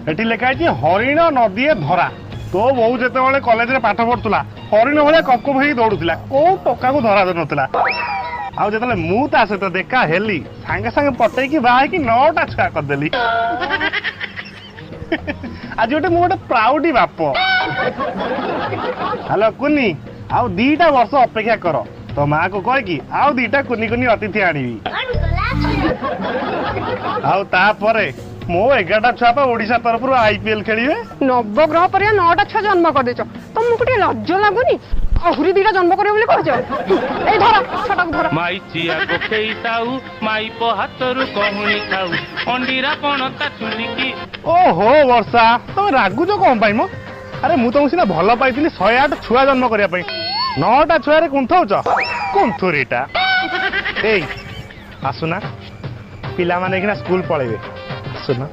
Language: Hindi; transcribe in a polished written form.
एटी लिखा है हरिण नदी धरा तो बहु जिते कॉलेज रे पाठ पढ़ुला हरिण भाया कप कप दौड़ूला को टका को धरा दूला आउ जो मु ता सहित देखा हेली सांगे सांगे पटेकी बाहर 9टा छुआ करदेली आज गोटे मु गोटे प्राउडी बाप। हेलो कुनी आउ 2टा वर्ष अपेक्षा कर तो माँ को कह आउ 2टा कुनी कुनी अतिथि आनिबी आउ तापरे मो 11टा छुआ ओडिशा तरफ आईपीएल खेलिए नवग्रह पर 9टा छुआ जन्म कर देछ तुमको टे लज्ज लागुनी आहुरी 2टा जन्म करियो बोली कहछ ए धरा छटा को धरा माई चिया गोखेई ताऊ माई पो हातरु कहूनी खाऊ अंडीरा पणता चुलिकी। ओहो वर्षा तुम रागुच कौन पाई मो अरे मु तुमको सीना भल पाई 108 छुआ जन्म करने 9टा छुआ कुंथौच कुंथुरीटा ए आसुना पिला माने स्कूल पळेबे आसुना।